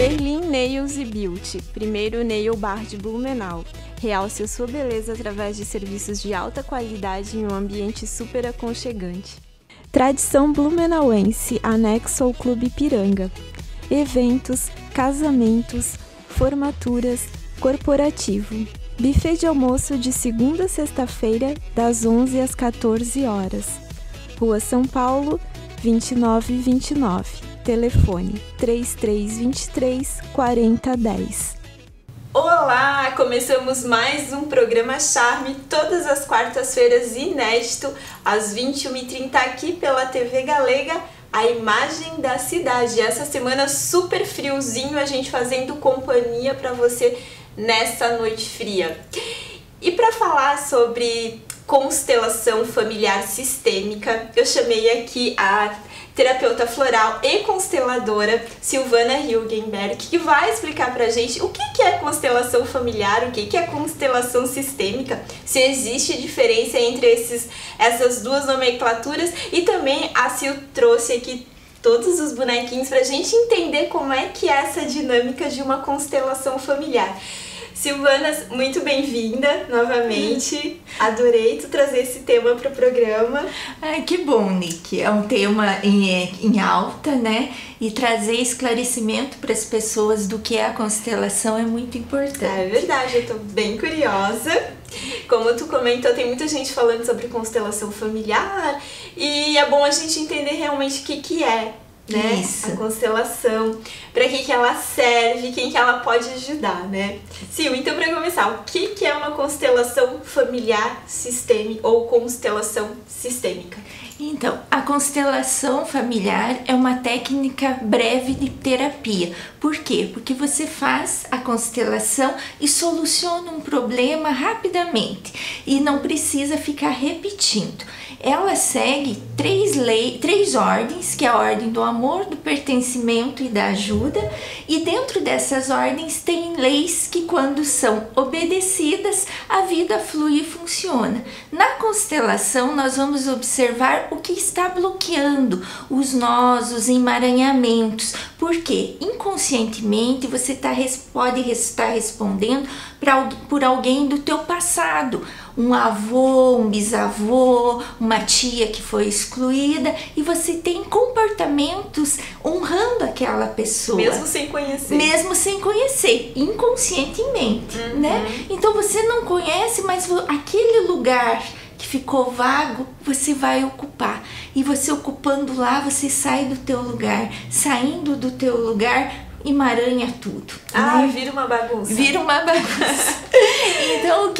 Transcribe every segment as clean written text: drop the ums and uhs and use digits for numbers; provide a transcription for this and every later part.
Berlin Nails e Beauty, primeiro nail bar de Blumenau. Realce a sua beleza através de serviços de alta qualidade em um ambiente super aconchegante. Tradição blumenauense, anexo ao Clube Ipiranga. Eventos, casamentos, formaturas, corporativo. Buffet de almoço de segunda a sexta-feira, das 11 às 14 horas. Rua São Paulo, 2929. Telefone 3323 4010. Olá! Começamos mais um programa Charme, todas as quartas-feiras, inédito, às 21h30 aqui pela TV Galega, a imagem da cidade. Essa semana super friozinho, a gente fazendo companhia para você nessa noite fria. E para falar sobre constelação familiar sistêmica, eu chamei aqui a terapeuta floral e consteladora Silvana Hilgenberg, que vai explicar pra gente o que é constelação familiar, o que é constelação sistêmica, se existe diferença entre essas duas nomenclaturas, e também a Sil trouxe aqui todos os bonequinhos pra gente entender como é que é essa dinâmica de uma constelação familiar. Silvana, muito bem-vinda novamente. Adorei tu trazer esse tema para o programa. Ai, que bom, Nick. É um tema em alta, né? E trazer esclarecimento para as pessoas do que é a constelação é muito importante. É verdade, eu tô bem curiosa. Como tu comentou, tem muita gente falando sobre constelação familiar e é bom a gente entender realmente o que é, né? Isso. A constelação, para que ela serve, quem que ela pode ajudar, né? Sim, então para começar, o que é uma constelação familiar sistêmica ou constelação sistêmica? Então, a constelação familiar é uma técnica breve de terapia. Por quê? Porque você faz a constelação e soluciona um problema rapidamente e não precisa ficar repetindo. Ela segue três ordens, que é a ordem do amor, do pertencimento e da ajuda, e dentro dessas ordens tem leis que, quando são obedecidas, a vida flui e funciona. Na constelação, nós vamos observar o que está bloqueando os nós, os emaranhamentos, porque inconscientemente você pode estar respondendo por alguém do teu passado, um avô, um bisavô, uma tia que foi excluída, e você tem comportamentos honrando aquela pessoa. Mesmo sem conhecer. Mesmo sem conhecer, inconscientemente, né? Então você não conhece, mas aquele lugar que ficou vago, você vai ocupar. E você ocupando lá, você sai do teu lugar. Saindo do teu lugar, emaranha tudo. Ah, né? Vira uma bagunça. Vira uma bagunça. Então,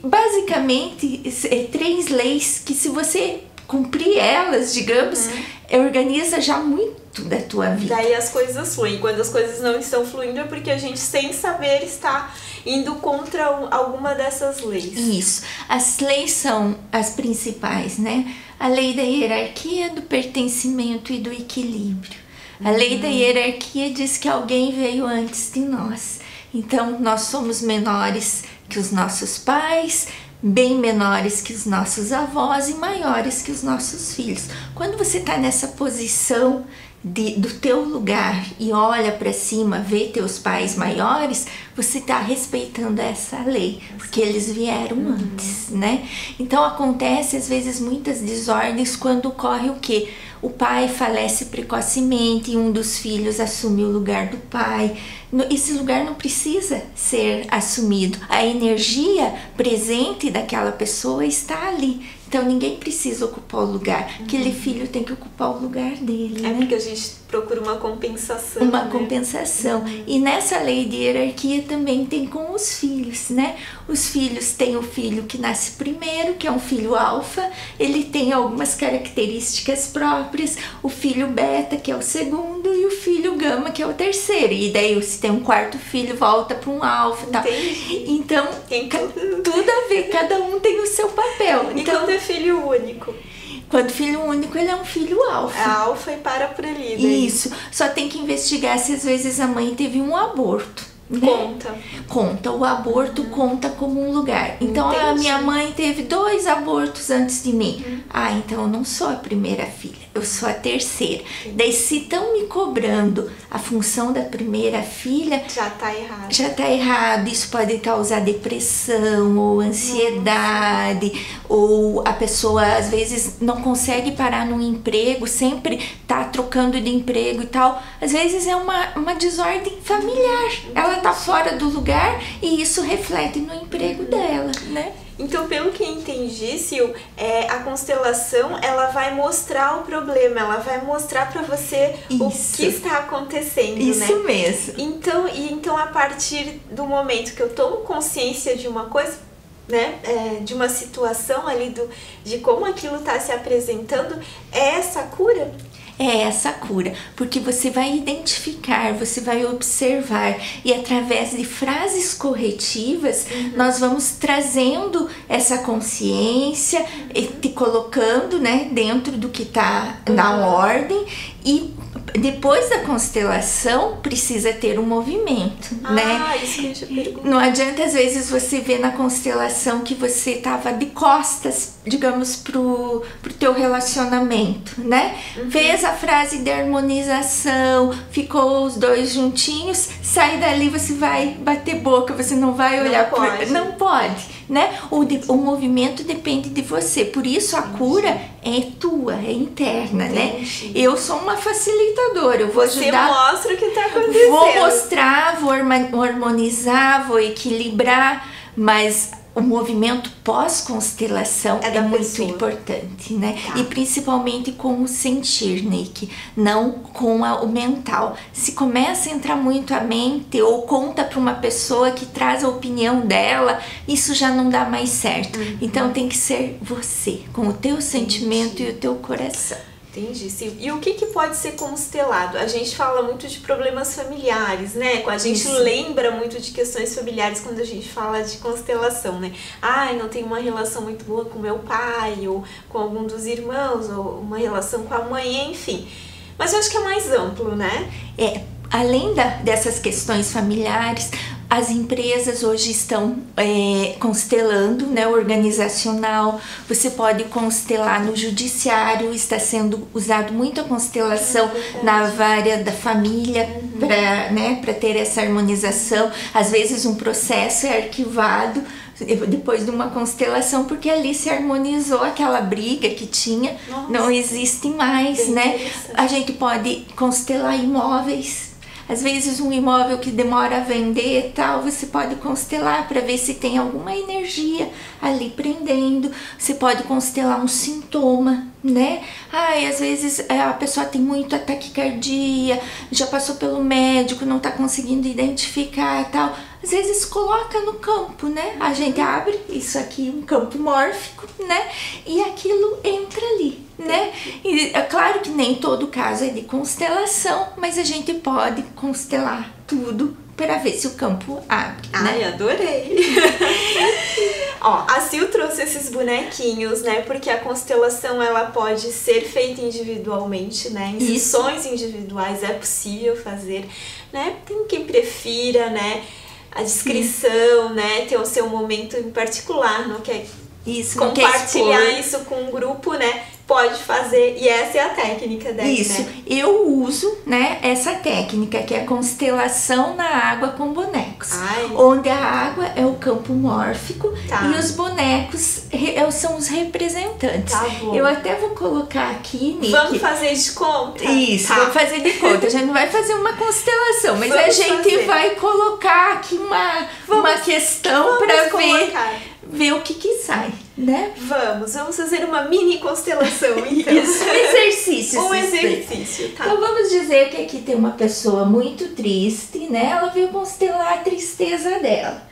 basicamente, três leis que, se você cumprir elas, digamos, organiza já muito da tua vida. Daí as coisas fluem. Quando as coisas não estão fluindo é porque a gente, sem saber, está indo contra alguma dessas leis. Isso. As leis são as principais, né? A lei da hierarquia, do pertencimento e do equilíbrio. A lei da hierarquia diz que alguém veio antes de nós. Então, nós somos menores que os nossos pais, bem menores que os nossos avós e maiores que os nossos filhos. Quando você está nessa posição do teu lugar e olha para cima, vê teus pais maiores, você está respeitando essa lei, porque eles vieram antes, né? Então acontece às vezes muitas desordens quando ocorre o quê? O pai falece precocemente e um dos filhos assume o lugar do pai. Esse lugar não precisa ser assumido. A energia presente daquela pessoa está ali. Então ninguém precisa ocupar o lugar. Aquele filho tem que ocupar o lugar dele. É, né? porque a gente procura uma compensação. Uma né? compensação. E nessa lei de hierarquia também tem com os filhos, né? Os filhos têm o filho que nasce primeiro, que é um filho alfa. Ele tem algumas características próprias. O filho beta, que é o segundo, e o filho gama, que é o terceiro. E daí, se tem um quarto filho, volta para um alfa e tal. Então, tem tudo a ver. Cada um tem o seu papel. E então, quando é filho único? Quando filho único, ele é um filho alfa. É alfa e para por ali. Daí. Isso. Só tem que investigar se às vezes a mãe teve um aborto. né? Conta. O aborto conta como um lugar. Então a minha mãe teve 2 abortos antes de mim. Então eu não sou a primeira filha, eu sou a terceira. Daí se estão me cobrando a função da primeira filha, já tá errado. Já tá errado. Isso pode causar depressão ou ansiedade, ou a pessoa às vezes não consegue parar num emprego, sempre tá trocando de emprego e tal. Às vezes é uma desordem familiar. Ela tá fora do lugar e isso reflete no emprego dela, né? Então, pelo que eu entendi, Sil, a constelação, ela vai mostrar o problema, ela vai mostrar para você o que está acontecendo, isso, né? Isso mesmo. Então, a partir do momento que eu tomo consciência de uma coisa, né, de uma situação ali, de como aquilo está se apresentando, é essa cura? É essa cura, porque você vai identificar, você vai observar e através de frases corretivas nós vamos trazendo essa consciência e te colocando, né, dentro do que está na ordem. E depois da constelação precisa ter um movimento, né? Isso que eu te pergunto. Não adianta às vezes você ver na constelação que você estava de costas, digamos, pro teu relacionamento, né? Fez a frase de harmonização, ficou os 2 juntinhos, sai dali, você vai bater boca, você não vai olhar para... Não pode, né? O movimento depende de você, por isso a cura é tua, é interna, né? Eu sou uma facilitadora, eu vou ajudar... Você mostra o que está acontecendo. Vou mostrar, vou harmonizar, vou equilibrar, mas o movimento pós-constelação é muito importante, né? E principalmente com o sentir, Nick, não com o mental. Se começa a entrar muito a mente ou conta para uma pessoa que traz a opinião dela, isso já não dá mais certo. Então tem que ser você, com o teu sentimento e o teu coração. Entendi, sim. E o que pode ser constelado? A gente fala muito de problemas familiares, né? A gente lembra muito de questões familiares quando a gente fala de constelação, né? Não tenho uma relação muito boa com meu pai, ou com algum dos irmãos, ou uma relação com a mãe, enfim. Mas eu acho que é mais amplo, né? Além dessas questões familiares, as empresas hoje estão constelando, né, organizacional. Você pode constelar no judiciário, está sendo usado muito a constelação na área da família para ter essa harmonização. Às vezes um processo é arquivado depois de uma constelação, porque ali se harmonizou aquela briga que tinha. Não existe mais, né? A gente pode constelar imóveis. Às vezes um imóvel que demora a vender e tal, você pode constelar para ver se tem alguma energia ali prendendo. Você pode constelar um sintoma, né? Às vezes a pessoa tem muito taquicardia, já passou pelo médico, não tá conseguindo identificar e tal. Às vezes coloca no campo, né? A gente abre isso aqui, um campo mórfico, né? E aquilo entra ali, né? E é claro que nem todo caso é de constelação, mas a gente pode constelar tudo para ver se o campo abre, né? Adorei! A Sil trouxe esses bonequinhos, né? Porque a constelação, ela pode ser feita individualmente, né? Em sessões individuais é possível fazer, né? Tem quem prefira, né? A descrição, né? Ter o seu momento em particular, não quer compartilhar isso com um grupo, né? Pode fazer, e essa é a técnica dela, Isso, né? Eu uso, né, essa técnica que é a constelação na água com bonecos. Onde a água é o campo mórfico e os bonecos são os representantes. Eu até vou colocar aqui, Nick. Vamos fazer de conta? Isso, vamos fazer de conta. A gente não vai fazer uma constelação, mas a gente vai colocar aqui uma questão para ver o que sai, né? Vamos fazer uma mini constelação, então. Isso, um exercício. Tá. Então vamos dizer que aqui tem uma pessoa muito triste, né? Ela veio constelar a tristeza dela.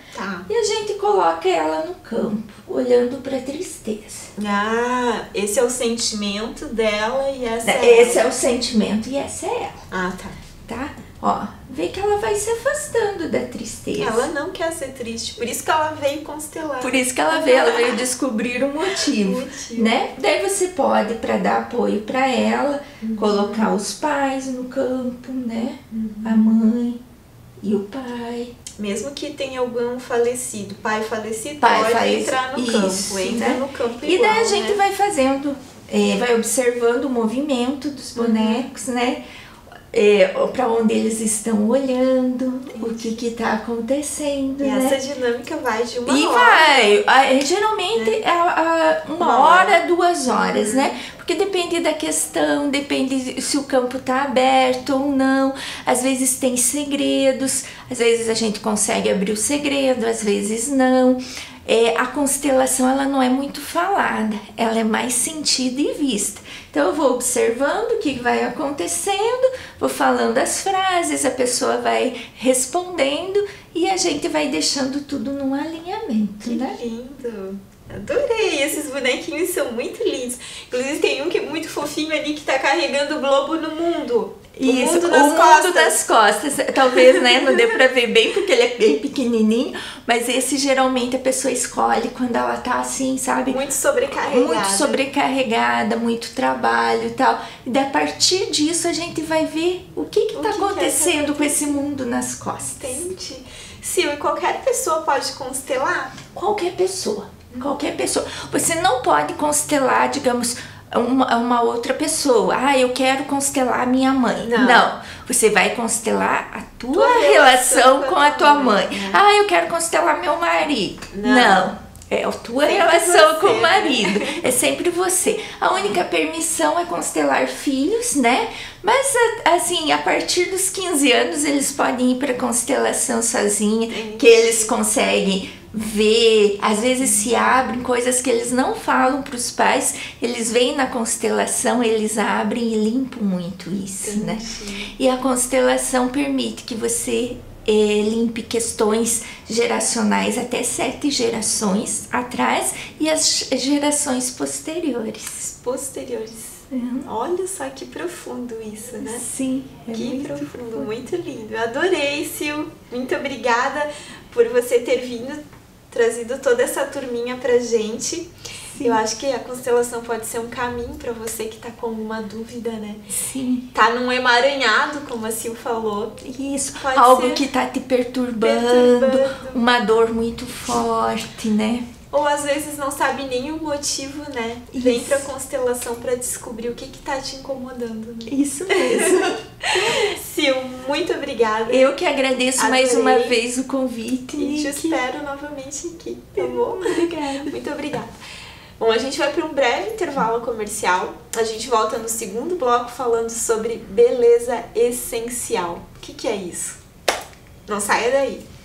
E a gente coloca ela no campo, olhando para a tristeza. Esse é o sentimento dela e essa Esse é o sentimento e essa é ela. Tá? Vê que ela vai se afastando da tristeza. Ela não quer ser triste, por isso que ela veio constelar. Por isso que ela veio descobrir o motivo, né? Daí você pode, para dar apoio para ela, colocar os pais no campo, né? A mãe e o pai. Mesmo que tenha algum falecido, pai falecido, pode entrar no campo, entra no campo igual, e daí a gente né? vai fazendo, vai observando o movimento dos bonecos, né? Para onde eles estão olhando, o que está acontecendo. E né? essa dinâmica vai de uma E hora. geralmente é uma hora, 2 horas, né? Porque depende da questão, depende se o campo está aberto ou não. Às vezes tem segredos, às vezes a gente consegue abrir o segredo, às vezes não. A constelação ela não é muito falada, ela é mais sentida e vista. Então eu vou observando o que vai acontecendo, vou falando as frases, a pessoa vai respondendo e a gente vai deixando tudo num alinhamento, né? Que lindo! Adorei! Esses bonequinhos são muito lindos. Inclusive tem um que é muito fofinho ali que tá carregando o globo no mundo. Isso, o mundo das costas. Talvez, né, não dê pra ver bem porque ele é bem pequenininho, mas esse geralmente a pessoa escolhe quando ela tá assim, sabe? Muito sobrecarregada. Muito sobrecarregada, muito trabalho e tal. E daí, a partir disso a gente vai ver o que tá acontecendo com esse mundo nas costas. Entendi. Sil, e qualquer pessoa pode constelar? Qualquer pessoa. Qualquer pessoa. Você não pode constelar, digamos, uma outra pessoa. Ah, eu quero constelar a minha mãe. Não. Você vai constelar a tua relação com a tua mãe. Ah, eu quero constelar meu marido. Não. É a tua relação com o marido. É sempre você. A única permissão é constelar filhos, né? Mas, assim, a partir dos 15 anos, eles podem ir para constelação sozinha, que eles conseguem ver, às vezes se abrem coisas que eles não falam para os pais, eles veem na constelação, eles abrem e limpam muito isso, né? E a constelação permite que você limpe questões geracionais até 7 gerações atrás e as gerações posteriores. Olha só que profundo isso, né? Sim, que profundo, muito lindo. Eu adorei, Sil. Muito obrigada por você ter vindo, trazido toda essa turminha pra gente. Sim. Eu acho que a constelação pode ser um caminho para você que tá com uma dúvida, né? Sim. Tá num emaranhado, como a Sil falou. Isso, pode algo que tá te perturbando, uma dor muito forte, né? Ou às vezes não sabe nem o motivo, né? Isso. Vem pra constelação para descobrir o que tá te incomodando. Né? Isso mesmo. Sil, muito obrigada. Eu que agradeço mais uma vez o convite. E te espero novamente aqui, tá bom? Obrigada. Muito obrigada. Bom, a gente vai para um breve intervalo comercial. A gente volta no segundo bloco falando sobre beleza essencial. O que é isso? Não saia daí!